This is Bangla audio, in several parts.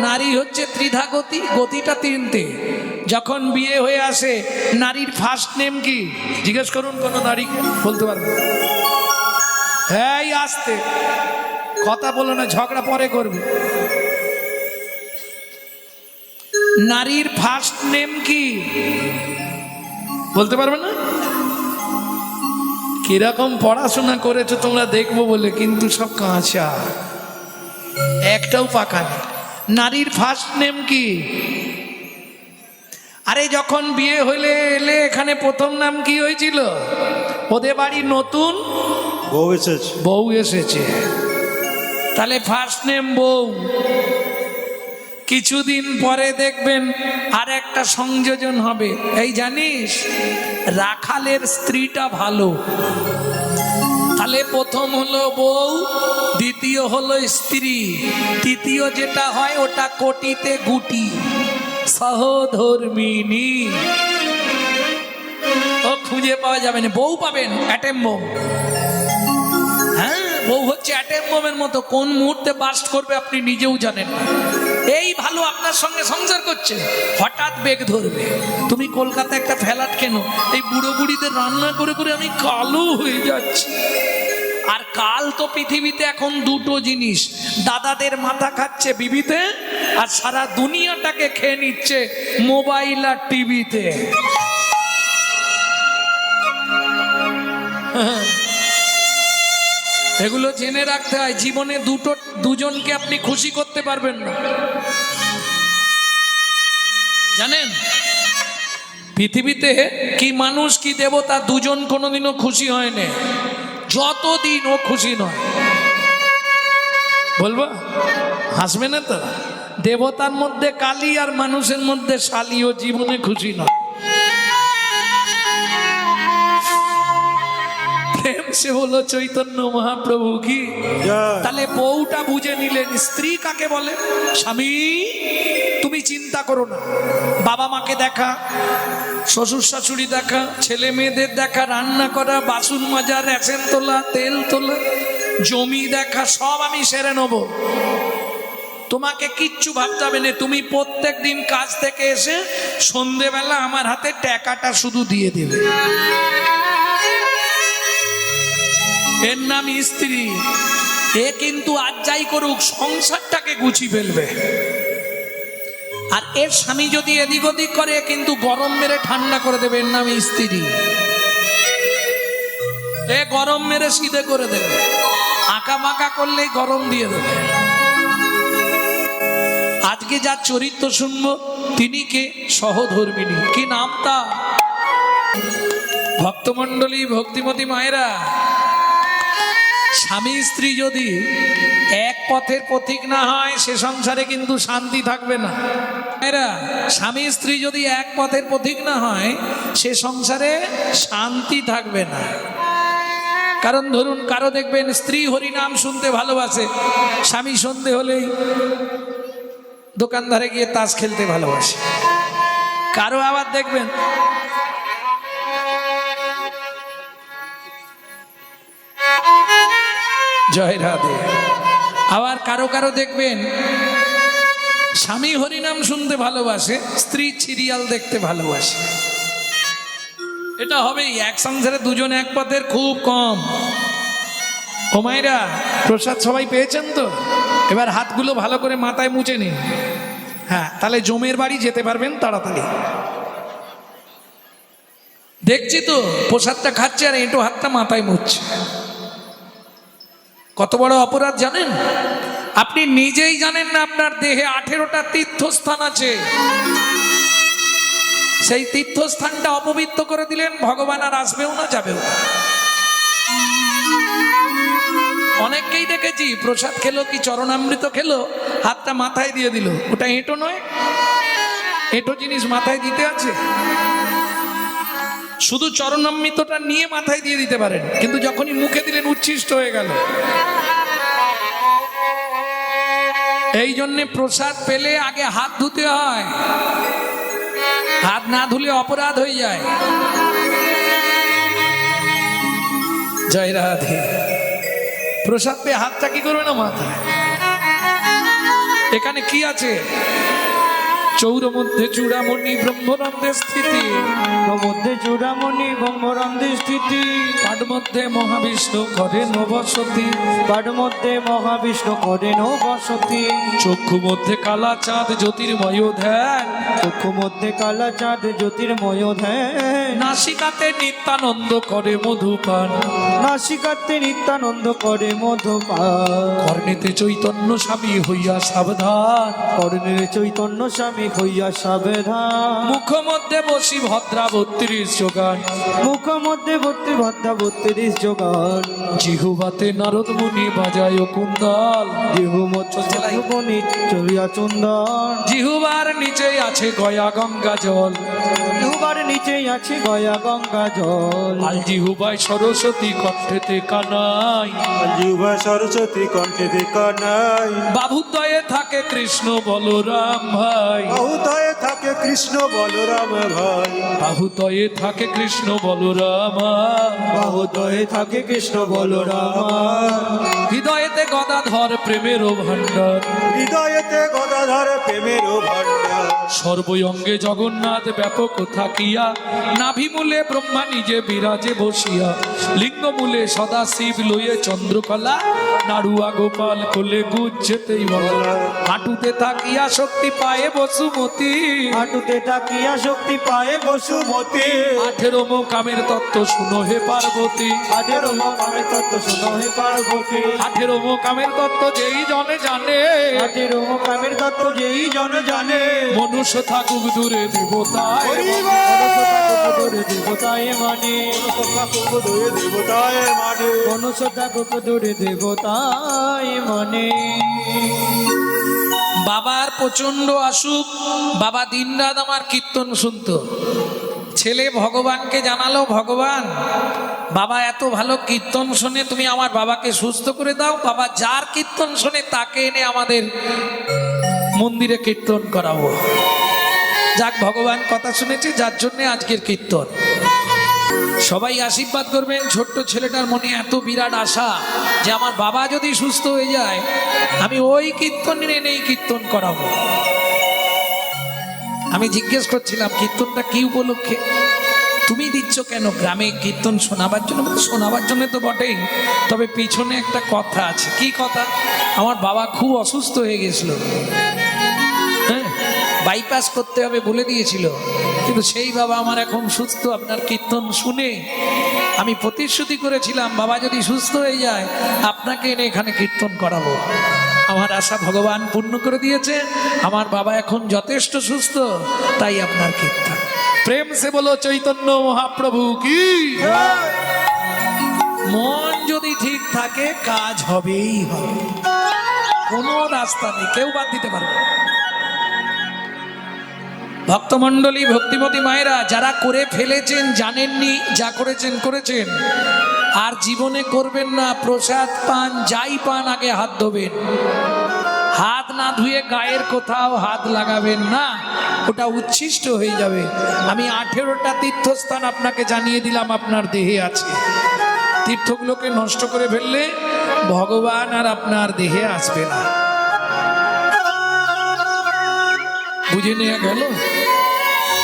নারী হচ্ছে ত্রিধা গতি, গতিটা তিনটে। যখন বিয়ে হয়ে আসে নারীর ফার্স্ট নেম কি জিজ্ঞেস করুন, কোন নারীকে বলতে পারবে? হ্যাঁ, আসতে কথা বলো না, ঝগড়া পরে করবে। নারীর ফার্স্ট নেম কি বলতে পারবে না? কিরকম পড়াশোনা করেছো তোমরা দেখবো বলে, কিন্তু সব কাঁচা, একটাও পাকা নেই। নারীর ফার্স্ট নেম কি? আরে যখন বিয়ে হলে এলে এখানে প্রথম নাম কি হয়েছিল? ওদের বাড়ি নতুন বউ এসেছে, তাহলে ফার্স্ট নেম বউ। কিছুদিন পরে দেখবেন আর একটা সংযোজন হবে। এই জানিস রাখালের স্ত্রীটা ভালো, তাহলে প্রথম হলো বউ, দ্বিতীয় হলো স্ত্রী, তৃতীয় যেটা হয় ওটা কোটিতে গুটি, সহধর্মিনী। ও খুঁজে পাওয়া যাবে না, বউ পাবেন অ্যাটম বোম। হ্যাঁ, বউ হচ্ছে অ্যাটম বোমের মতো, কোন মুহূর্তে বাস্ট করবে আপনি নিজেও জানেন না। এই ভালো আপনার সঙ্গে সংসার করছে, হঠাৎ বেগ ধরবে। তুমি কলকাতা একটা ফ্ল্যাট কেন, এই বুড়ো বুড়িদের রান্না করে করে আমি কালো হয়ে যাচ্ছি। আর কাল তো পৃথিবীতে এখন দুটো জিনিস, দাদাদের মাথা খাচ্ছে বিবিতে, আর সারা দুনিয়াটাকে খেয়ে নিচ্ছে মোবাইল আর টিভিতে। এগুলো জেনে রাখতে হয়, জীবনে দুজনকে আপনি খুশি করতে পারবেন না। জানেন পৃথিবীতে কি মানুষ কি দেবতা দুজন কোনোদিনও খুশি হয় না, যতদিন ও খুশি নয়। বলবো, হাসবে না তো? দেবতার মধ্যে কালী আর মানুষের মধ্যে শালী, ও জীবনে খুশি নয়। প্রেম সে হলো চৈতন্য মহাপ্রভু কি। তাহলে বউটা বুঝে নিলেন, স্ত্রী কাকে বলে? স্বামী তুমি চিন্তা করো না, বাবা মাকে দেখা, শ্বশুর শাশুড়ি দেখা, ছেলে মেয়েদের দেখা, রান্না করা, বাসন মাজা, রেশন তোলা, তেল তোলা, জমি দেখা, সব আমি সেরে নেব। তোমাকে কিচ্ছু ভাবতে হবে না। তুমি প্রত্যেক দিন কাজ থেকে এসে সন্ধেবেলা আমার হাতে টাকাটা শুধু দিয়ে দেবে। এর নাম স্ত্রী। এ কিন্তু আজ যাই করুক সংসারটাকে গুছিয়ে ফেলবে। আর এর স্বামী যদি এদিক ওদিক করে কিন্তু গরম মেরে ঠান্ডা করে দেবে। এর নাম স্ত্রী। এ গরম মেরে সিধে করে দেবে, আঁকা মাকা করলেই গরম দিয়ে দেবে। আজকে যার চরিত্র শুনবো তিনি কে? সহধর্মিনী। কি নামটা? ভক্তমণ্ডলী, ভক্তিমতী মায়েরা, স্বামী স্ত্রী যদি এক পথের পথিক না হয় সে সংসারে কিন্তু শান্তি থাকবে না। এরা স্বামী স্ত্রী যদি এক পথের পথিক না হয় সে সংসারে শান্তি থাকবে না। কারণ ধরুন কারো দেখবেন স্ত্রী হরিনাম শুনতে ভালোবাসে, স্বামী সন্ধে হলেই দোকানদারে গিয়ে তাস খেলতে ভালোবাসে। কারো আবার দেখবেন জয় রাধে। আবার কারো কারো দেখবেন স্বামী হরিনাম শুনতে ভালোবাসে, স্ত্রী সিরিয়াল দেখতে ভালোবাসে। এটা হবেই, এক সংসারে দুজন এক পথের খুব কম। ও মায়েরা, প্রসাদ সবাই পেয়েছেন তো? এবার হাতগুলো ভালো করে মাথায় মুছে নিন। হ্যাঁ, তাহলে জমের বাড়ি যেতে পারবেন তাড়াতাড়ি। দেখছি তো প্রসাদটা খাচ্ছে আর এঁটো হাতটা মাথায় মুছছে। কত বড় অপরাধ জানেন? আপনি নিজেই জানেন না আপনার দেহে 18টা তীর্থস্থান আছে। সেই তীর্থস্থানটা অপবিত্র করে দিলেন, ভগবান আর আসবেও না, যাবেও না। অনেককেই দেখেছি প্রসাদ খেলো কি চরণামৃত খেলো, হাতটা মাথায় দিয়ে দিল। ওটা এঁটো নয়, এঁটো জিনিস মাথায় দিতে আছে? শুধু চরণামৃতটা নিয়ে মাথায় দিয়ে দিতে পারেন, কিন্তু যখনই মুখে দিলেন উচ্ছিষ্ট হয়ে গেল। এই জন্যে প্রসাদ পেলে আগে হাত ধুতে হয়, হাত না ধুলে অপরাধ হয়ে যায়। জয় রাধে। প্রসাদ পেয়ে হাতটা কি করবে না মাথায়। এখানে কি আছে? চৌর মধ্যে চূড়ামণি ব্রহ্মরন্ধে স্থিতি, মধ্যে চূড়ামণি ব্রহ্মরন্ধে স্থিতি, পাঠ মধ্যে মহাবিষ্ণু করেন বসতি, পাঠ মধ্যে মহাবিষ্ণু করেন বসতি, চক্ষু মধ্যে কালা চাঁদ জ্যোতির্ময় ধ্যান, চক্ষু মধ্যে কালা চাঁদ জ্যোতির্ময় ধ্যান, নাসিকাতে নিত্যানন্দ করে মধুপান, নাসিকাতে নিত্যানন্দ করে মধুপান, কর্ণেতে চৈতন্য স্বামী হইয়া সাবধান, কর্ণের চৈতন্য স্বামী হইয়া সাবধান, মুখ মধ্যে বসি ভদ্রা 32 যোগান, মুখ মধ্যে ভর্তি ভদ্রা 32 যোগান, জিহুবাতে নারদ মুনি বাজায় কুন্দল, দেহ মধ্যে চলিয়া চন্দন, জিহুবার নিচে আছে গয়া গঙ্গা জল, দুবার নিচে আছে গয়া গঙ্গা জল, আল জিহুবায় সরস্বতী কণ্ঠেতে কানাই, যুবা সরস্বতী কণ্ঠে দেখা নাই, বাহুদয়ে থাকে কৃষ্ণ বলরাম ভাই, বাহুদয়ে থাকে কৃষ্ণ বলরাম ভাই, বাহুদয়ে থাকে কৃষ্ণ বলরাম, বাহুদয়ে থাকে কৃষ্ণ বলরাম, হৃদয়েতে গদাধর প্রেমের ভাণ্ডার, হৃদয়েতে গদাধর প্রেমের ভাণ্ডার, সর্বঙ্গে জগন্নাথ ব্যাপক থাকিয়া, নাভিমূলে ব্রহ্মা নিজে বিরাজে বসিয়া, লিঙ্গমূলে সদা শিব লয়ে চন্দ্রকলা, নাড়ুয়া গোপাল কোলে গুজ্জেতেই বলা, হাঁটুতে থাকিয়া শক্তি পায়ে বসুমতি, হাঁটুতে তাকিয়া শক্তি পায়ে বসুমতি, 18 মোকামের তত্ত্ব শুনো হে পার্বতী, 18 মোকামের তত্ত্ব শুনো হে পার্বতী, 18 মোকামের তত্ত্ব যেই জনে জানে, 18 মোকামের তত্ত্ব যেই জন জানে, মনুষ্য থাকুক দূরে দেবতায়, দেবতায় মানে, দেবতায় মানে, মনুষ্য থাকুক দূরে দেবতায় মানে। বাবার প্রচন্ড আসুক, বাবা দিনরাত আমার কীর্তন শুনতো, ছেলে ভগবানকে জানালো, ভগবান বাবা এত ভালো কীর্তন শোনে, তুমি আমার বাবাকে সুস্থ করে দাও, বাবা যার কীর্তন শোনে তাকে এনে আমাদের মন্দিরে কীর্তন করাবো। যাক, ভগবান কথা শুনেছে, যার জন্য আজকের কীর্তন। সবাই আশীর্বাদ করবেন। ছোট্ট ছেলেটার মনে এত বিরাট আশা যে আমার বাবা যদি সুস্থ হয়ে যায় আমি ওই কীর্তন এনেই কীর্তন করাবো। আমি জিজ্ঞেস করছিলাম কীর্তনটা কি উপলক্ষে তুমি দিচ্ছ কেন? গ্রামে কীর্তন শোনাবার জন্য। শোনাবার জন্য তো বটেই, তবে পিছনে একটা কথা আছে। কি কথা? আমার বাবা খুব অসুস্থ হয়ে গেছিল, হ্যাঁ, বাইপাস করতে হবে বলে দিয়েছিল, কিন্তু সেই বাবা আমার এখন সুস্থ। আপনার কীর্তন শুনে আমি প্রতিশ্রুতি করেছিলাম বাবা যদি সুস্থ হয়ে যায় আপনাকে এনে এখানে কীর্তন করাবো। আমার আশা ভগবান পূর্ণ করে দিয়েছে, আমার বাবা এখন যথেষ্ট সুস্থ, তাই আপনার কীর্তন। প্রেম সে বলো চৈতন্য মহাপ্রভু কি। মন যদি ঠিক থাকে কাজ হবেই হবে, কোনো রাস্তা নেই, কেউ বাদ দিতে পারবে। ভক্তমণ্ডলী, ভক্তিমতী মায়েরা, যারা করে ফেলেছেন জানেননি, যা করেছেন করেছেন, আর জীবনে করবেন না। প্রসাদ পান, যাই পান, আগে হাত ধোবেন। হাত না ধুয়ে গায়ের কোথাও হাত লাগাবেন না, ওটা উচ্ছিষ্ট হয়ে যাবে। আমি 18টা তীর্থস্থান আপনাকে জানিয়ে দিলাম আপনার দেহে আছে। তীর্থগুলোকে নষ্ট করে ফেললে ভগবান আর আপনার দেহে আসবে না। বুঝে নেওয়া গেল?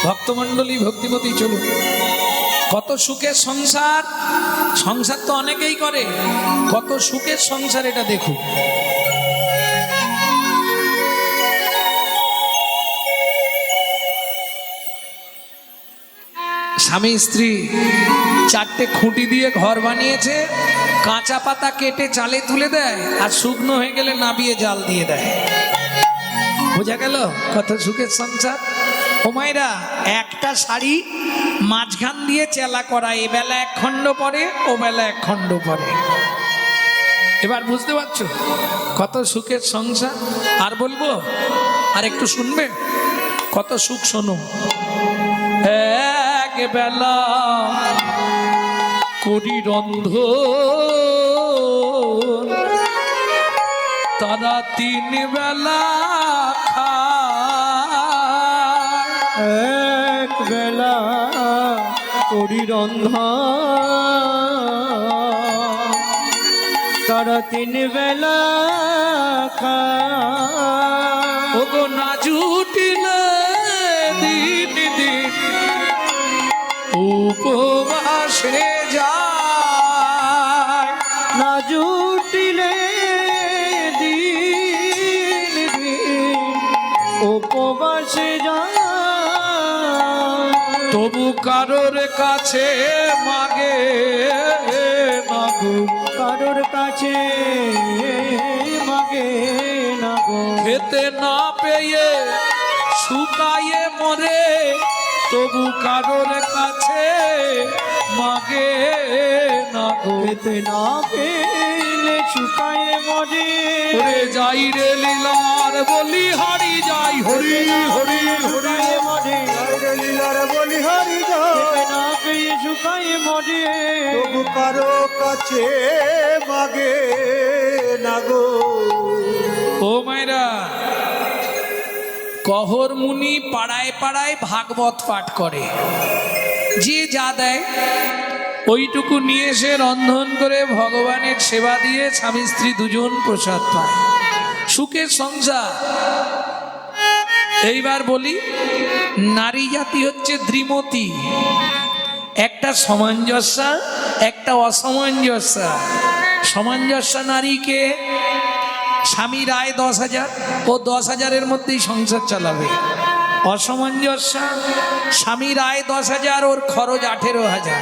ভক্তমণ্ডলী, ভক্তিমতী, চলুন। কত সুখের সংসার, সংসার তো অনেকেই করে, কত সুখের সংসার এটা দেখুন। স্বামী স্ত্রী 4টে খুঁটি দিয়ে ঘর বানিয়েছে, কাঁচা পাতা কেটে চালে তুলে দেয়, আর শুকনো হয়ে গেলে নাবিয়ে জাল দিয়ে দেয়। বোঝা গেল কত সুখের সংসার। ও মায়েরা, একটা শাড়ি মাঝখান দিয়ে চেলা করা, এ বেলা 1 খণ্ড পরে, ও বেলা 1 খণ্ড পরে। এবার বুঝতে পারছো কত সুখের সংসার? আর বলবো? আর একটু শুনবেন কত সুখ? শোনো। এক বেলা করি রন্ধন, তারা 3 বেলা খায়। এক বেলা করি রন্ধন, তারা তিন বেলা খায় ওগো না জুটিলে দিন দিন উপবাসে যায়, না জুটিলে দিন দিন উপবাসে যায় তবু কারোর কাছে মাগে মাগো, কারোর কাছে মাগে না গো খেতে না পেয়ে শুকায়ে মরে, তবু কারোর কাছে মাগে না গো। খেতে না পেলে শুকায়ে মরে ওরে যাই রে লীলার বলি হারি যাই, হরি হরি হরি শুকায়ে মরে গাইরে লীলার বলি হারি যায় খেতে না পেয়ে শুকায়ে মরে তবু কারো কাছে মাগে না গো। ও মায়েরা, কহর মুনি পাড়ায় পাড়ায় ভাগবত পাঠ করে, যে যা দেয় ওইটুকু নিয়ে এসে রন্ধন করে ভগবানের সেবা দিয়ে স্বামী স্ত্রী দুজন প্রসাদ পায়, সুখের সংসার। এইবার বলি, নারী জাতি হচ্ছে দ্বিমতী, একটা সামঞ্জস্যা একটা অসামঞ্জস্যা। সামঞ্জস্যা নারীকে স্বামীর আয় 10,000, ও 10,000-এর মধ্যেই সংসার চালাবে। অসামঞ্জস্যা, স্বামীর আয় 10,000, ওর খরচ 18,000।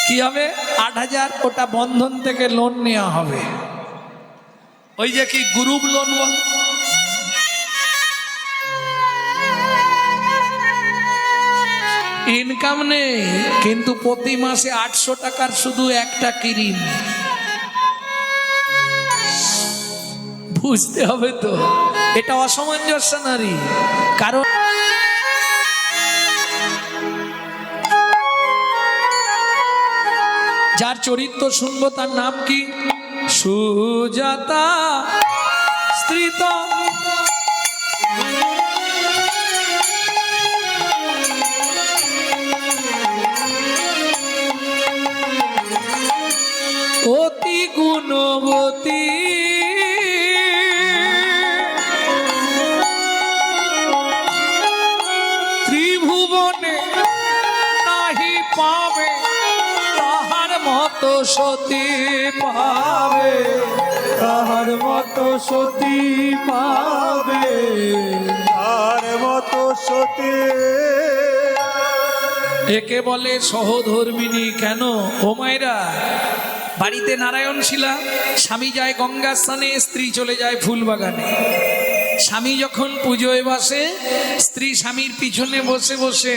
কি হবে? 8,000 ওটা বন্ধন থেকে লোন নেওয়া হবে, ওই যে কি গ্রুপ লোন বল। ইনকাম নেই, কিন্তু প্রতি মাসে 800 টাকার শুধু একটা ক্রিম। বুঝতে হবে তো, এটা অসামঞ্জস্য নারী। কারণ যার চরিত্র শুনবো তার নাম কি? সুজাতা স্ত্রীতা। অতি গুণবতী, ত্রিভুবনে নাহি পাবে তাহার মতো সতী পাবে, তাহার মতো সতী পাবে আর মতো সতী। একে বলে সহধর্মিনী। কেন? ও মায়েরা, বাড়িতে নারায়ণ শিলা, স্বামী যায় গঙ্গা স্নানে, স্ত্রী চলে যায় ফুল বাগানে। স্বামী যখন পুজোয় বসে, স্ত্রী স্বামীর পিছনে বসে বসে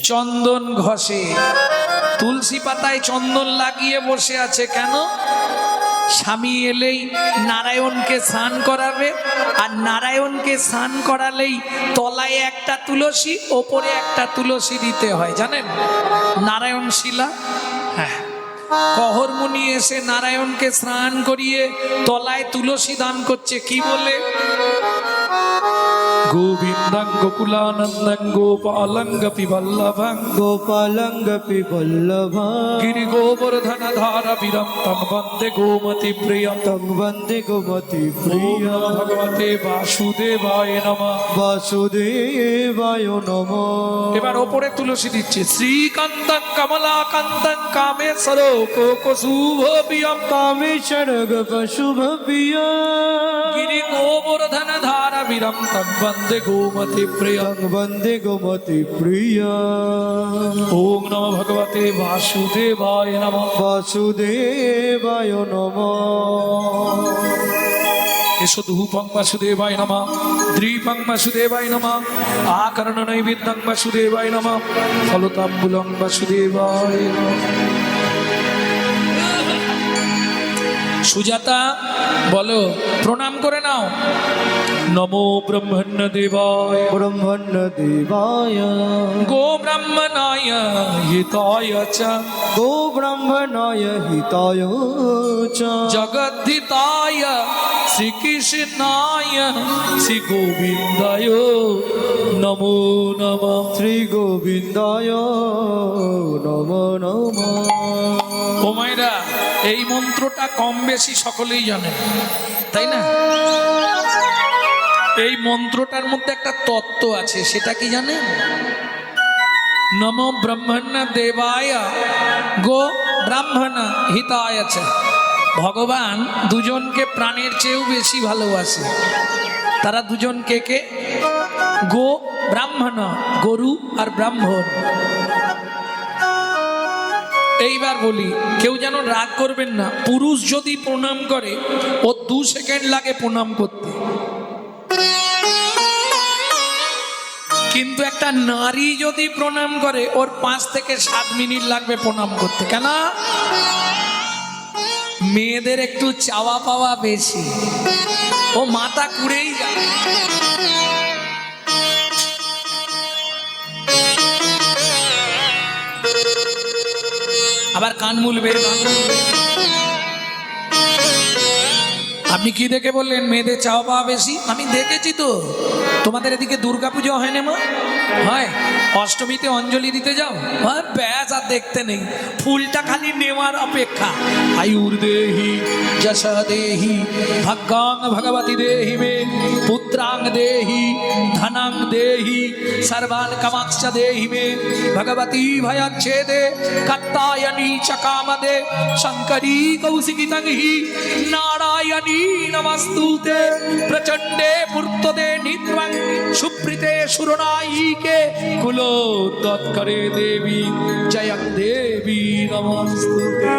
চন্দন ঘষে, তুলসী পাতায় চন্দন লাগিয়ে বসে আছে। কেন? স্বামী এলেই নারায়ণকে স্নান করাবে, আর নারায়ণকে স্নান করালেই তলায় একটা তুলসী, ওপরে একটা তুলসী দিতে হয়, জানেন? নারায়ণ শিলা। হ্যাঁ, কহর মুনি এসে নারায়ণকে স্নান করিয়ে তলায় তুলসী দান করছে। কি বলে? গোবিন্দং গোকুলানন্দং গোপালং গোপী বল্লভং গোপালং গোপী বল্লভা গিরি গোবর্ধন ধারা বীরম তং বন্দে গোমতি প্রিয়ম। তং বন্দে গোমতি প্রিয়া ভগবতে বাসুদেবায় নমঃ। বাসুদেবায় নমঃ। এবার ওপরে তুলসী দিচ্ছে। শ্রীকান্তং কমলাকান্তং কামেশ্বর কোকশুভ প্রিয়ম। কামেশ্বর শুভ প্রিয়া গিরি গোবর্ধন ধারা বীরম তং বন্দে গোমতি প্রিয়ম। তং বন্দে গোমতি প্রিয়া ওম নমঃ ভগবতে বাসুদেবায় নমঃ। বাসুদেবায় নমঃ। এসো ধূপং বাসুদেবায় নমঃ, দ্বীপং বাসুদেবায় নমঃ, আকর্ণ নৈবেদ্যং বাসুদেবায় নমঃ, ফলতাম্বুলং বাসুদেবায় নমঃ। সুজাতা বলো, প্রণাম করে নাও। নমো ব্রহ্মণ্য দেবায় ব্রহ্মণ্য দেবায় গো ব্রাহ্মণায় হিতায় চ গো ব্রাহ্মণায় হিতায় চ জগদ্ধিতায় শ্রীকৃষ্ণায় শ্রী গোবিন্দায় নমো নমঃ। শ্রী গোবিন্দায় নমো নমঃ। ও মায়েরা, এই মন্ত্রটা কম বেশি সকলেই জানেন, তাই না? এই মন্ত্রটার মধ্যে একটা তত্ত্ব আছে, সেটা কি জানেন? নমো ব্রহ্মণ্য দেবায় গো ব্রাহ্মণ হিতায় চ। ভগবান দুজনকে প্রাণের চেয়েও বেশি ভালোবাসে। তারা দুজন কে কে? গো ব্রাহ্মণ, গরু আর ব্রাহ্মণ। এইবার বলি, কেউ যেন রাগ করবেন না, পুরুষ যদি প্রণাম করে ও 2 সেকেন্ড লাগে প্রণাম করতে, কিন্তু একটা নারী যদি প্রণাম করে ওর 5 থেকে 7 মিনিট লাগবে প্রণাম করতে। কেন? মেয়েদের একটু চাওয়া পাওয়া বেশি, ও মাথা কুড়েই যায়। আবার কান মুলবে। আপনি কি দেখে বললেন মেয়েদের চাওয়া পাওয়া বেশি? আমি দেখেছি তো, তোমাদের এদিকে দুর্গাপুজো হয় না মা? হয়। অষ্টমীতে অঞ্জলি দিতে যাও, হ্যাঁ, ব্যাস আর দেখতে নেই, ফুলটা খালি নেওয়ার অপেক্ষা। আয়ুর দেহি যশ দেহি ভাগ্যাং ভগবতী দেহি মে পুত্রাং দেহি ধনাং দেহি সর্বান কামাক্ষ দেহি মে ভগবতী ভয়চ্ছেদে কাত্তায়নী চ কামদে শঙ্করী কৌশিকিতং হি নারায়ণী নমস্তুতে প্রচণ্ডে পূর্তদে নিত্রং সুপ্রীতে সুরনায়িকে কুলো তৎকরে দেবী জয়ং দেবী নমস্তুতে।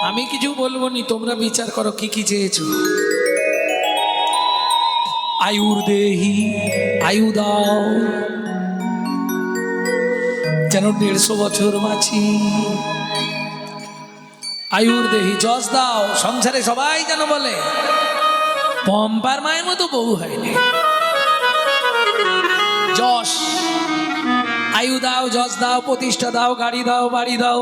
আমি কিছু বলবো নি, তোমরা বিচার করো কি কি চেয়েছো। আয়ুর দেহি, আয়ু দাও যেন 150 বছর বাঁচি। আয়ুর দেহি, যশ দাও, সংসারে সবাই যেন বলে পম্পার মায়ের মতো বউ হয়নি। যশ, আয়ু দাও, যশ দাও, প্রতিষ্ঠা দাও, গাড়ি দাও, বাড়ি দাও,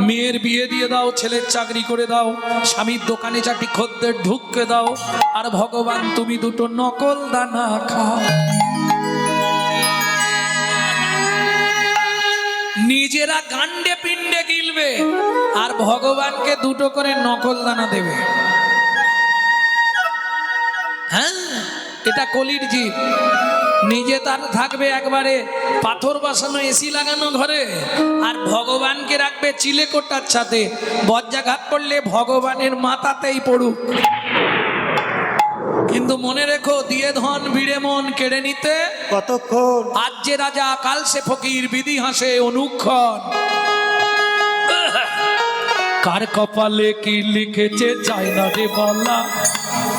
মেয়ের বিয়ে দিয়ে দাও, ছেলের চাকরি করে দাও, স্বামীর দোকানে 4টি খদ্দের ঢুককে দাও, আর ভগবান তুমি 2টো নকল দানা খাও। নিজেরা গান্ডে পিণ্ডে গিলবে আর ভগবানকে 2টো করে নকল দানা দেবে। হ্যাঁ, এটা কলির জীব। নিজে তার থাকবে একবারে পাথর বসানো এসি লাগানো ঘরে, আর ভগবানকে রাখবে চিলেকোটার ছাদে। বজ্রাঘাত করলে ভগবানের মাথাতেই পড়ুক। কিন্তু মনে রেখো, দিয়ে ধন ভিড়ে মন কেড়ে নিতে কতক্ষণ? আজ যে রাজা কাল সে ফকির, বিধি হাসে অনুক্ষণ। কার কপালে কি লিখেছে চাই না রে বলা,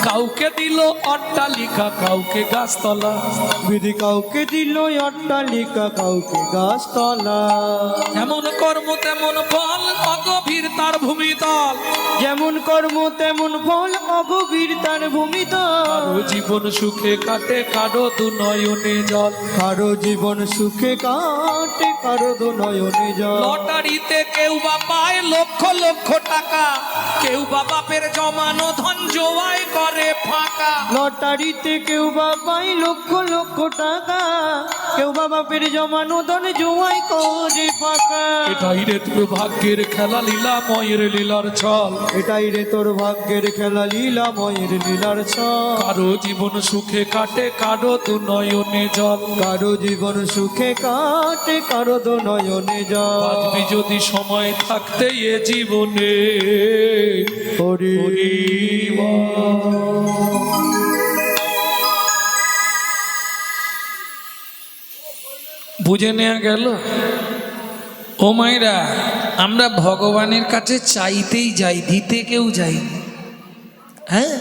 কাউকে দিল অট্টালিকা, কাউকে গাছতলা। বিধি কাউকে দিল অট্টালিকা, কাউকে গাছতলা। যেমন কর্ম তেমন ফল, অগভীর তার ভূমিতল। যেমন কর্ম তেমন ফল, অগভীর তার ভূমিতল। কারো জীবন সুখে কাটে, কারো 2 নয়নে জল। কারো জীবন সুখে কাটে, কারো 2 নয়নে জল। লটারিতে কেউ বা পায় লক্ষ লক্ষ টাকা, কেউ বা বাপের জমানো ধন জোয়াই করে ফাঁকা। লটারিতে কেউ বা পায় লক্ষ লক্ষ টাকা, কেউ বা বাপের জমানো ধন জোয়াই করে ফাঁকা। এটাই রে তোর ভাগ্যের খেলা, লীলা ময়ের লীলার ছল। এটাই রে তোর ভাগ্যের খেলা, লীলা ময়ের লীলার ছল। কারো জীবন সুখে কাটে, কারো 2 নয়নে জল। কারো জীবন সুখে কাটে, কারো 2 নয়নে জল। বাঁচবি যদি সময় থাকতে এ জীবনে, হরি হরি বল। বুঝে নেওয়া গেল? ও মায়েরা, আমরা ভগবানের কাছে চাইতেই যাই, দিতে কেউ যাই। হ্যাঁ,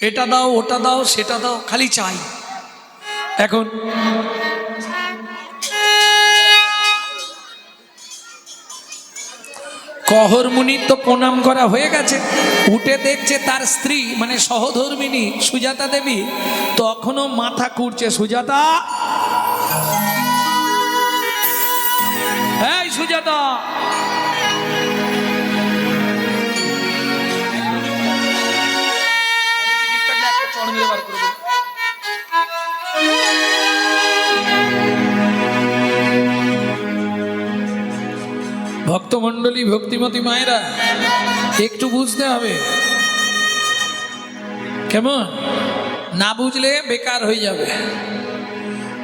এটা দাও, ওটা দাও, সেটা দাও, খালি চাই। এখন কহর মুনির তো প্রণাম করা হয়ে গেছে, উঠে দেখছে তার স্ত্রী মানে সহধর্মিনী সুজাতা দেবী তখনও মাথা কুড়ছে। সুজাতা, এই সুজাতা, ভক্তমণ্ডলী, ভক্তিমতী মায়েরা, একটু বুঝতে হবে, কেমন? না বুঝলে বেকার হয়ে যাবে,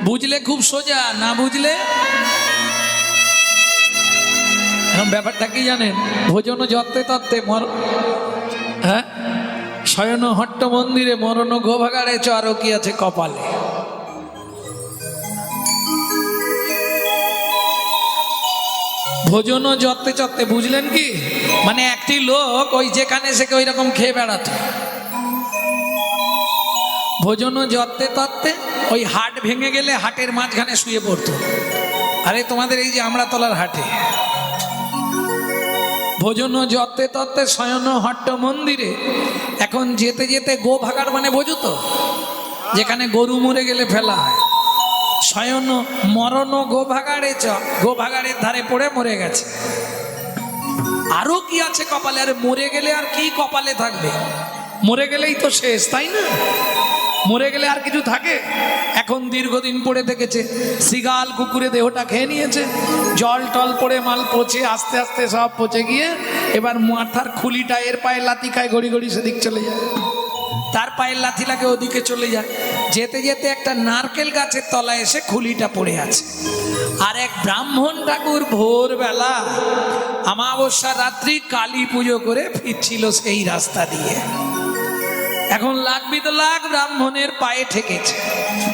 বুঝলে খুব সোজা, না বুঝলে। এখন ব্যাপারটা কি জানেন? ভোজন যত্তে তত্ত্বে হ্যাঁ, শয়ন হট্ট মন্দিরে মরণ গোভাগাড়ে চ, আরো কি আছে কপালে। ভোজন যত্তে চত্তে, বুঝলেন কি? মানে একটি লোক ওই যেখানে সেকে ওই রকম খেয়ে বেড়াতো। ভোজন যত্তে তত্ত্বে ওই হাট ভেঙে গেলে হাটের মাঝখানে শুয়ে পড়তো। আরে তোমাদের এই যে আমড়াতলার হাটে ভোজন যত্তে তত্ত্বে শয়ন হট্ট মন্দিরে এখন যেতে যেতে গো ভাগাড় মানে বোঝো তো, যেখানে গরু মরে গেলে ফেলা হয়। শয়ন মরণ গো ভাগাড়ে চ, গো ভাগাড়ের ধারে পড়ে মরে গেছে। আরো কি আছে কপালে? আরে মরে গেলে আর কি কপালে থাকবে? মরে গেলেই তো শেষ, তাই না? মরে গেলে আর কিছু থাকে? এখন দীর্ঘদিন পড়ে থেকেছে, সিগাল কুকুরে দেহটা খেয়ে নিয়েছে, জল টল পড়ে মাল পচে আস্তে আস্তে সব পচে গিয়ে এবার মাথার খুলিটা এর পায়ে লাথি খায়, গড়ি গড়ি সেদিক চলে যায়, তার পায়ের লাথি লাগে ওদিকে চলে যায়। যেতে যেতে একটা নারকেল গাছের তলায় এসে খুলিটা পড়ে আছে। আর এক ব্রাহ্মণ ঠাকুর ভোরবেলা অমাবস্যা রাত্রি কালী পুজো করে ফিরছিল সেই রাস্তা দিয়ে। এখন লাখ বিদলাখ ব্রাহ্মণের পায়ে ঠেকেছে।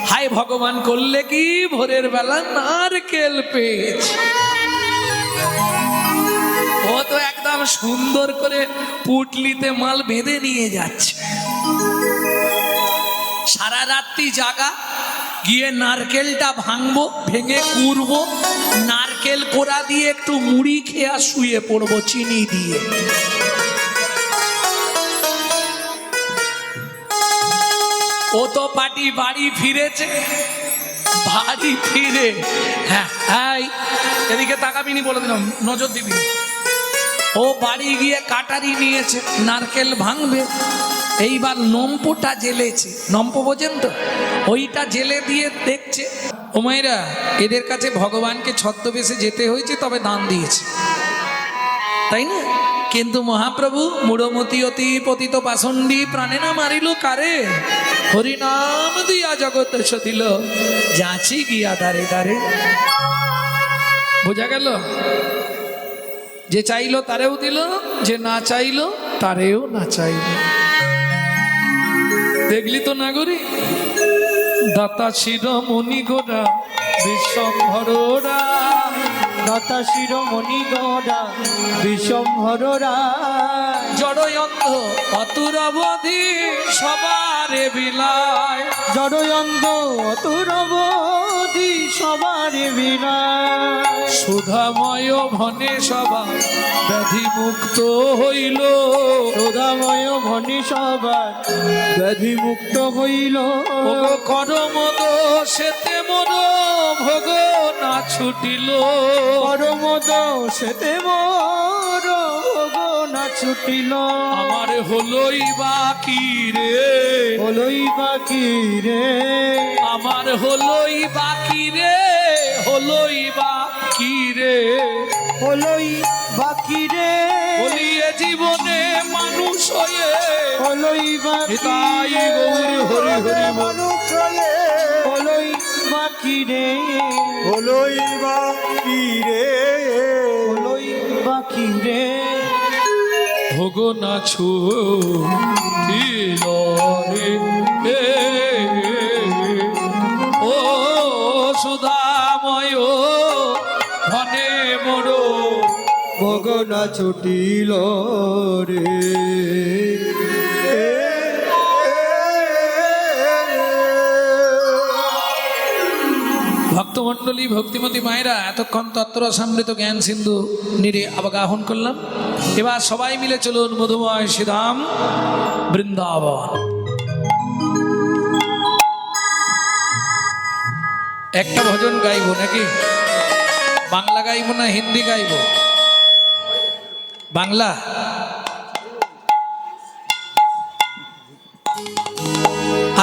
হায় ভগবান, করলে কি ভোরের বেলা নারকেল পেয়েছে। ও তো একদম সুন্দর করে পুটলিতে মাল বেঁধে নিয়ে যাচ্ছে। সারা রাত্রি জাগা, গিয়ে নারকেলটা ভাঙবো, ভেঙে কুড়বো, নারকেল কোড়া দিয়ে একটু মুড়ি খেয়ে শুয়ে পড়বো চিনি দিয়ে। ও তো পাটি বাড়ি ফিরেছে, বাড়ি ফিরে হ্যাঁ এদিকে তাকাবিনি, বলে দিলাম, নজর দিবি। ও বাড়ি গিয়ে কাটারি নিয়েছে, নারকেল ভাঙবে। এইবার নম্পটা জেলেছে, নম্প বোঝেন তো, ওইটা জেলে দিয়ে দেখছে। ও মায়েরা, এদের কাছে ভগবানকে ছদ্মবেশে যেতে হয়েছে, তবে দান দিয়েছে, তাই না? কিন্তু মহাপ্রভু মূঢ়মতি অতি পতিত পাষণ্ডী প্রাণে না মারিল কারে, হরিনাম দিয়া জগৎ সতিল, যাচি গিয়া দারে দারে। বোঝা গেল? যে চাইলো তারেও দিল, যে না চাইলো তারেও না চাইলো। দেখলি তো নাগরী, দাতা শিরোমণি গোরা বিশ্বম্ভরা, দাতা শিরোমণি গৌরা বিশ্বম্ভরা, জড়য়ন্ধ অতুরবধি সবারে বিলায়, জড়য়ন্ধ অতুরবধি সবারে বিনায়, সুধাময় ভনে সভা ব্যাধি মুক্ত হইল, সুধাময় ভনি সবার ব্যাধি মুক্ত হইল। করমদ সেতে মোর ভোগ না ছুটিল, পরমদ সেতে মোর ভোগ না ছুটিল। আমার হলোই বাকি রে, হলোই বাকি রে, আমার হলোই বাকি রে, হলোই বাকি রে, হলোই বাকি রে, বলিয়ে জীবনে মানুষ হয়ে, হলোই বাকি তাই গৌর হরি হরি বল। মানুষ হয়ে, হলোই বাকি রে, হলোই বাকি রে, হলোই বাকি রে। ভোগ না ছুটিল রে, ও সুধাময় ধনে মোর ভোগ না ছুটিল রে। ভক্তমণ্ডলী, ভক্তিমতী মায়েরা, এতক্ষণ তত্ত্ব সমৃত জ্ঞান সিন্ধু নিরে অবগাহন করলাম। এবার সবাই মিলে চলুন মধুময় শ্রীধাম বৃন্দাবন। একটা ভজন গাইব নাকি? বাংলা গাইব না হিন্দি গাইব? বাংলা।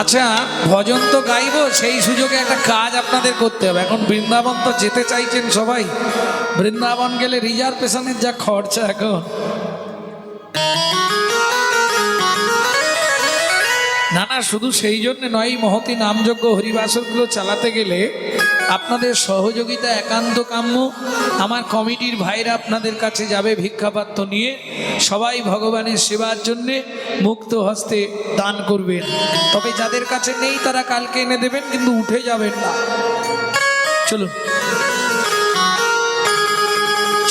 আচ্ছা, ভজন তো গাইবো, সেই সুযোগে একটা কাজ আপনাদের করতে হবে। এখন বৃন্দাবন তো যেতে চাইছেন সবাই, বৃন্দাবন গেলে রিজার্ভেশনের যা খরচা এখন। না না, শুধু সেই জন্য নয়, এই মহতি নামযজ্ঞ হরিবাসরগুলো চালাতে গেলে আপনাদের সহযোগিতা একান্ত কাম্য। আমার কমিটির ভাইরা আপনাদের কাছে যাবে ভিক্ষাপাত্র নিয়ে, সবাই ভগবানের সেবার জন্যে মুক্ত হস্তে দান করবেন। তবে যাদের কাছে নেই তারা কালকে এনে দেবেন, কিন্তু উঠে যাবেন না। চলুন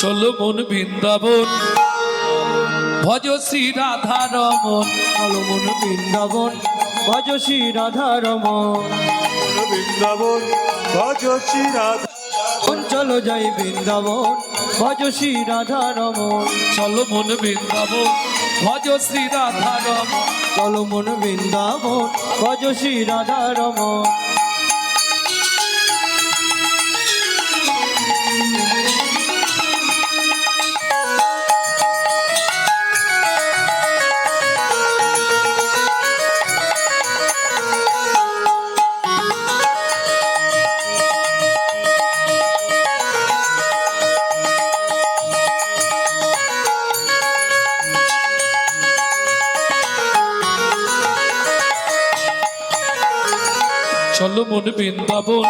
চলো মন বৃন্দাবন, ভজ শ্রী রাধা রমন। চলো মন বৃন্দাবন, ভজ শ্রী রাধা রমন। বৃন্দাবন ভজ শ্রী রাধা। চলো যাই বৃন্দাবন, ভজ শ্রী রাধা রমন। চলো মন বৃন্দাবন, ভজ শ্রী রাধা রমন। চলো মন বৃন্দাবন, ভজ শ্রী রাধা রমন। চলো মন বৃন্দাবন,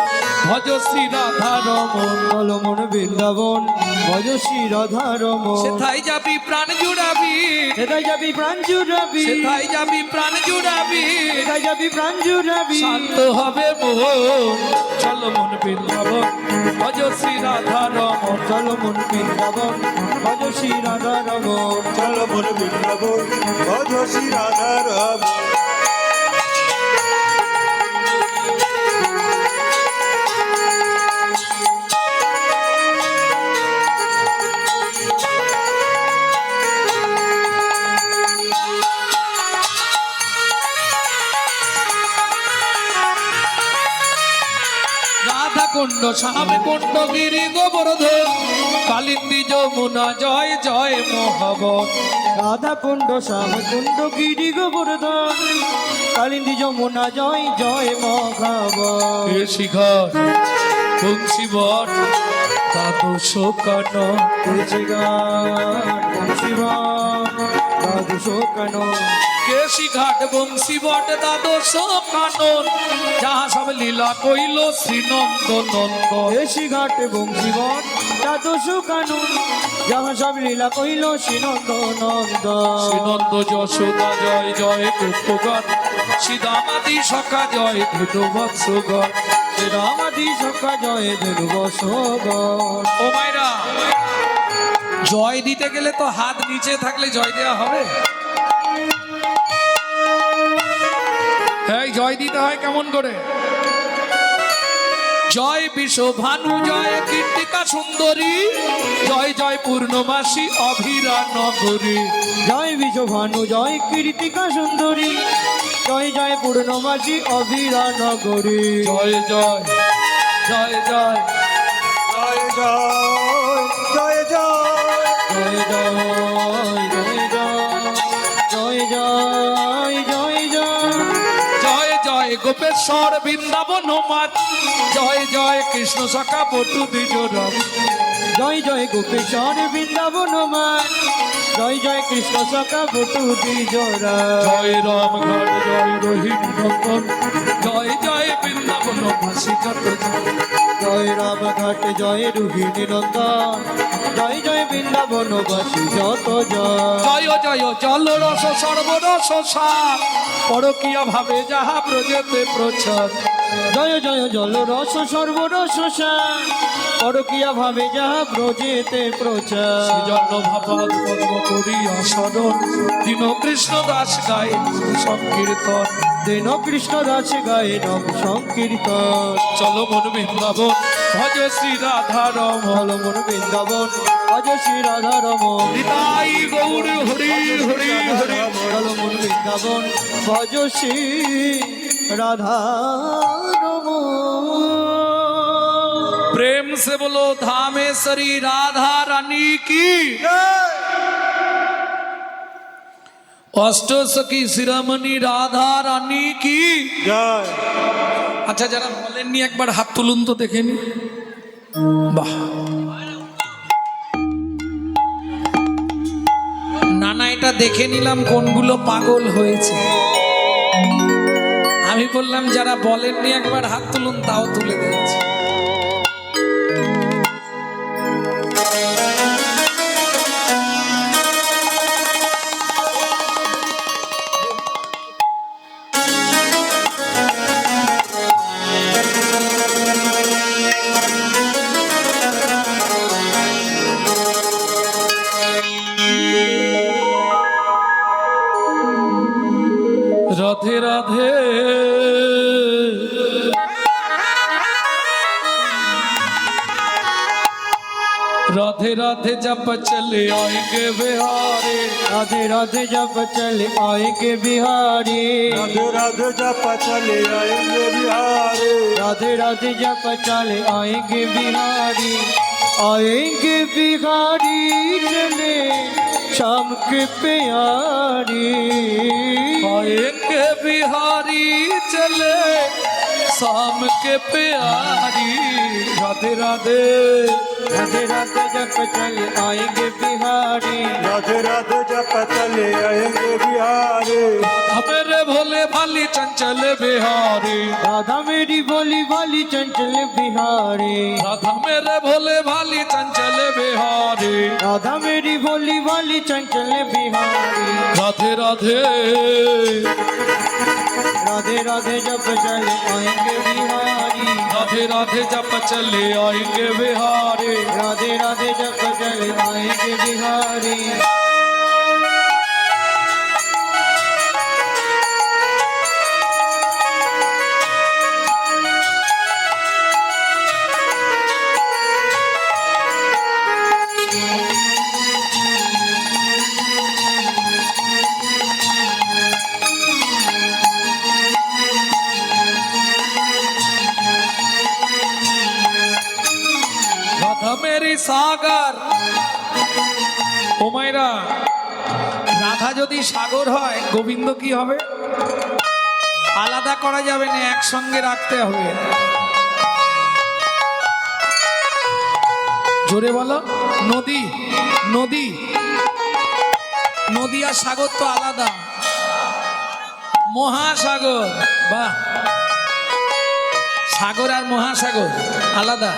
ভজ শ্রী রাধা রমন। চলো মন বৃন্দাবন, ভজ শ্রী রাধা রমন। সেথায় যাবি প্রাণ জুড়াবি, সেথায় যাবি প্রাণ জুড়াবি, সেথায় যাবি প্রাণ জুড়াবি, সেথায় যাবি প্রাণ জুড়াবি। শান্ত হবে মোহন। চলো মন বৃন্দাবন, ভজ শ্রী রাধা রমন। চলো মন বৃন্দাবন, ভজ শ্রী রাধা রমন। চলো মন বৃন্দাবন ভজ শ্রী রাধা রমন। রাধা কুণ্ড স্বামী কুণ্ড গিরি গোবর্ধন, কালিন্দী যমুনা জয় জয় মহাবন। রাধা কুণ্ড শ্যাম কুণ্ড গিরি গোবর্ধন, কালিন্দী যমুনা জয় জয় মহাবন। এ শিখর বংশী বট দ্বাদশ কানন। কেশি ঘাট বংশী বট দ্বাদশ কানন, যাহা সব লীলা কইল শ্রীনন্দ নন্দ। দেশি ঘাট বংশীবন দ্বাদশ কানন, যাহা সব লীলা কহিল শ্রীনন্দ নন্দ। শ্রীনন্দ যশোদা জয় জয় গোপগণ, শ্রীদামাদি সখা জয় ধৃত বৎসগণ। রামাদি সখা জয় ধনু বসগণ। ও মাইরা, জয় দিতে গেলে তো হাত নিচে থাকলে জয় দেওয়া হবে। এই জয় দিতে হয় কেমন করে? জয় বিশ্ব ভানু জয় কীর্তিকা সুন্দরী, জয় জয় পূর্ণমাসী অভিরা নগরী। জয় বিশ্বভানু জয় কীর্তিকা সুন্দরী, জয় জয় পূর্ণমাসী অভিরা নগরী। জয় জয় জয় জয় জয় জয় জয় জয় জয় জয় জয় জয় জয় জয় জয়। জয় জয় গোপেশ্বর বৃন্দাবন মাত, জয় জয় কৃষ্ণ সখা বটু দ্বিজরাম। জয় জয় গোপেশ্বর বৃন্দাবন মান, জয় জয় কৃষ্ণ সখা বটু দ্বিজরা। জয় রাম ঘাট জয় রহিম নন্দন, জয় জয় বৃন্দাবন ভাসি যত জন। জয় রাম ঘাট জয় রোহিণী নন্দন, জয় জয় বৃন্দাবন বাসী যত জন। জয় জয় জল রস সর্বরস সার, পরকীয়া ভাবে যাহা ব্রজেতে প্রচার। জয় জয় জল রস সর্বরস সার, পরকীয়া ভাবে যাহা ব্রজেতে প্রচার। জন্য ভাবাদ পদ্ম করিয়া স্মরণ, দীন কৃষ্ণ দাস গায় সংকীর্তন। দীন কৃষ্ণ দাস গায়ে নব সংকীর্তন। চলো মন বৃন্দাবন, ভজ শ্রী রাধা রমন। চলো মন বৃন্দাবন, ভজ শ্রী রাধা রমন। নিতাই গৌর হরি হরি হরি। চলো মন বৃন্দাবন, ভজ শ্রী রাধা রমন। प्रेम से बोलो धामेश्वरी राधा रानी की। অষ্টসখী শিরোমণি রাধা রানী কি। জয়। আচ্ছা যারা বলেননি একবার হাত তুলুন তো দেখেনি। বাহ, না না, এটা দেখে নিলাম কোনগুলো পাগল হয়েছে। আমি বললাম যারা বলেননি একবার হাত তুলুন, তাও তুলে দিয়েছে। রাধে রাধে राधे राधे जब चले आएंगे बिहारी। राधे राधे जब चले आएंगे बिहारी। राधे राधे जप चले आएंगे बिहारी। राधे राधे जब चले आएंगे बिहारी। आएंगे बिहारी चले शाम के प्यारी। आएंगे बिहारी चले शाम के प्यारी। राधे राधे राधे राधे जब चले आएंगे बिहारी। राधे राधे जप चले आएंगे बिहारी। मेरे भोले भाली चंचल बिहारी। राधा मेरी भोली भाली चंचल बिहारी। राधा मेरे भोले भाली चंचल बिहारी। राधा मेरी भोली भाली चंचल बिहारी। राधे राधे राधे राधे जब चले आएंगे बिहारी। राधे राधे जब चले आएंगे बिहारी। राधे राधे जब चले आएंगे बिहारी। রাধা মেরি সাগর। ও মায়েরা, রাধা যদি সাগর হয় গোবিন্দ কি হবে? আলাদা করা যাবে না, একসঙ্গে রাখতে হবে। জোরে বলো। নদী নদী নদী আর সাগর তো আলাদা। মহাসাগর, বাহ, সাগর আর মহাসাগর আলাদা।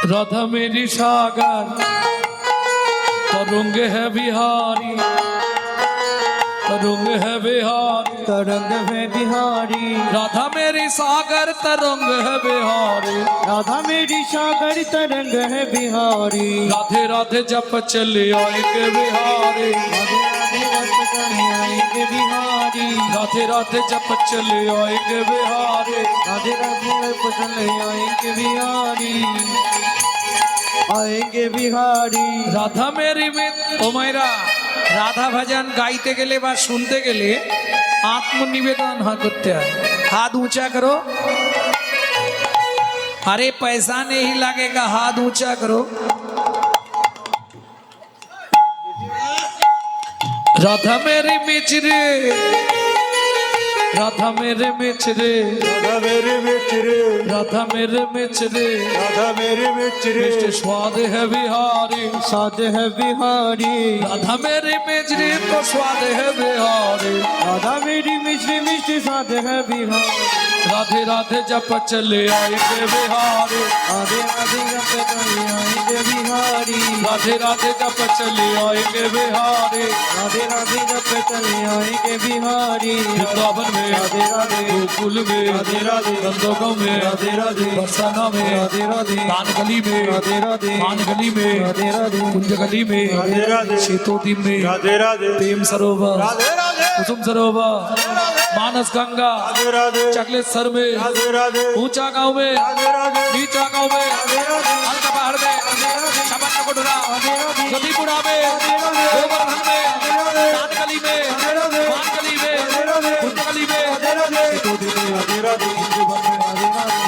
राधा मेरी सागर तरंग है बिहारी। तरंग है बिहारी। तरंग है बिहारी। राधा मेरी सागर तरंग है बिहारी। राधा मेरी सागर तरंग है बिहारी। राधे राधे जप चले आएंगे बिहारी। राधे राधे जब चले आएंगे बिहारी। राधे राधे जप चले आएंगे बिहारी। राधे राधे जब चले आएंगे बिहारी। आएंगे बिहारी। রাধা মেরি ও মায়েরা, রাধা ভজন গাইতে গেলে বা শুনতে গেলে आत्मनिवेदन करते हैं। हाथ ऊंचा करो। अरे पैसा नहीं लगेगा, हाथ ऊंचा करो। राधा मेरी मिचरे। राधा मेरे मिचरे। राधा मेरे मिचरे। राधा मेरे मिचरे। राधा मेरे मिचरे। मिष्ट स्वाद है बिहारी। साध है बिहारी। राधा मेरी मिचरी तो स्वाद है बिहारी। राधा मेरी मिश्री मिश्री साध है बिहारी। राधे राधे जप चले आएंगे बिहारी। राधे राधे जब चले आएंगे बिहारी। राधे राधे जप चले आएंगे बिहारी। राधे राधे जब चले आएंगे बिहारी। वृंदावन में, राधे राधे गोकुल में, राधे राधे नंदोगांव में, राधे राधे बरसाना में, राधे राधे दान गली में, राधे राधे मान गली में, राधे राधे कुंज गली में, राधे राधे सेतोदीप में, राधे राधे प्रेम सरोवर, राधे राधे कुसुम सरोवर, मानस गंगा, राधे राधे चकलेश्वर में, राधे राधे ऊंचा गांव में, राधे राधे नीचा गांव में, हल्का पहाड़ में, सामान्य कोटरा, गदीपुरा में, गोवर्धन में, दान गली में, मान गली में, कुंज गली में, सेतोदीप में, राधे राधे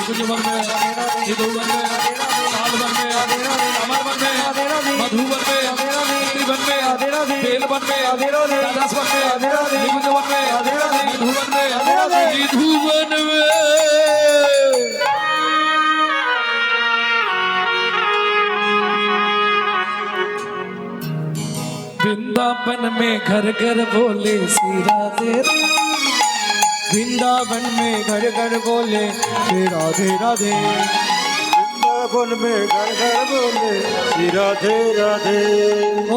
कुंजवन में, सिद्धूवन में, सालवन में, अमरवन में, मधुवन में, রাধে বেল বনবে, রাধে রাধে দাদাস বনবে, রাধে রাধে নিকুঞ্জ বনবে, রাধে রাধে বিধু বনবে, রাধে রাধে বিধু বনবে। वृंदावन में घर घर बोले श्री राधे वृंदावन में घर घर बोले श्री राधे राधे वृंदावन में घर घर बोले श्री राधे राधे। ओ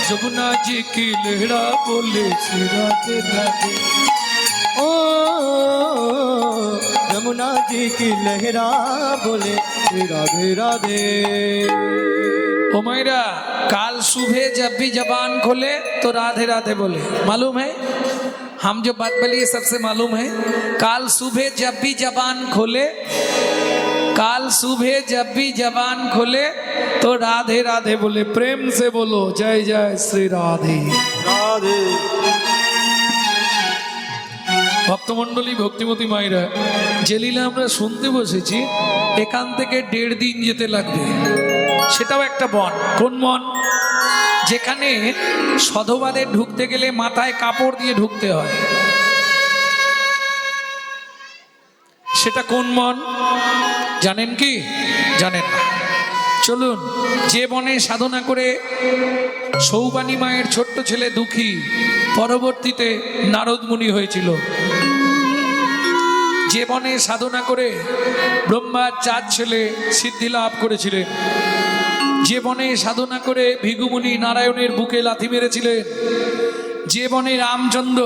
जमुना जी की लहरा बोले श्री राधे राधे। ओ यमुना जी की लहरा बोले श्री राधे राधे। ओ मेरा काल सुबह जब भी जबान खोले तो राधे राधे बोले, मालूम है? हम जो बात बोली सबसे मालूम है। काल सुबह जब भी जबान खोले, काल सुबह जब भी जबान खोले तो राधे राधे बोले। प्रेम से बोलो जय जय श्री राधे राधे। ভক্তমণ্ডলী ভক্তিমতী মায়েরা, যে লীলা আমরা শুনতে বসেছি এখান থেকে 1.5 দিন যেতে লাগবে। সেটাও একটা বন। কোন বন? যেখানে সধবাদের ঢুকতে গেলে মাথায় কাপড় দিয়ে ঢুকতে হয়। সেটা কোন বন জানেন কি? জানেন না? চলুন, যে বনে সাধনা করে সৌবানী মায়ের ছোট্ট ছেলে দুঃখী পরবর্তীতে নারদ মুনি হয়েছিল, যে বনে সাধনা করে ব্রহ্মার 4 ছেলে সিদ্ধি লাভ করেছিলেন, যে বনে সাধনা করে ভিগুমুনি নারায়ণের বুকে লাথি মেরেছিলেন, যে বনে রামচন্দ্র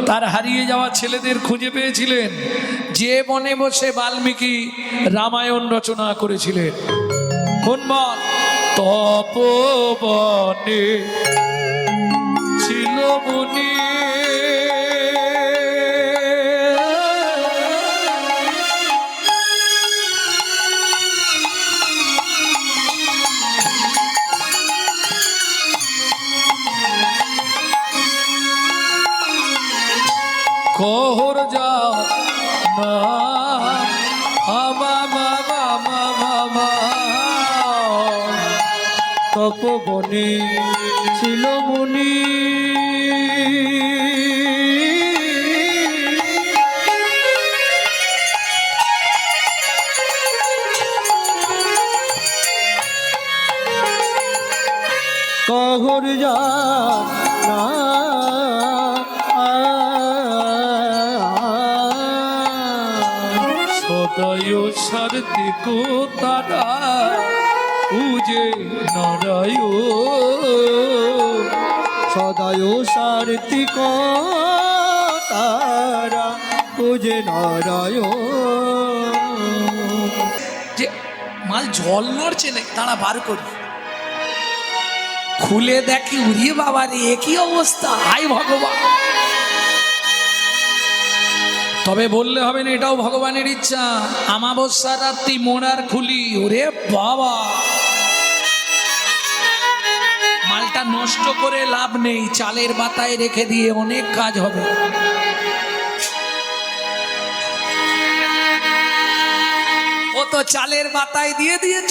তার হারিয়ে যাওয়া ছেলেদের খুঁজে পেয়েছিলেন, যে বনে বসে বাল্মীকি রামায়ণ রচনা করেছিলেন। কোন বন? তপবনে ছিল মুনি। কোহর যা না আমা মামা মামা মা তপবনে ছিল মুনি কহর যা না সদয় সারথি কো তারা পূজে নারায়ণ। সদায় সার্থিক তারা পূজে নারায়ণ। যে মাল জল নড়ছে না, তারা বার করি খুলে দেখি, উড়িয়ে বাবা রে একই অবস্থা, হাই ভগবান। তবে বললে হবে না, এটাও ভগবানের ইচ্ছা। আমাবস্যা রাত্রি মোড়ার খুলি, ওরে বাবা, মালটা নষ্ট করে লাভ নেই, চালের বাতায় রেখে দিয়ে অনেক কাজ হবে। ও তো চালের বাতায় দিয়ে দিয়েছে।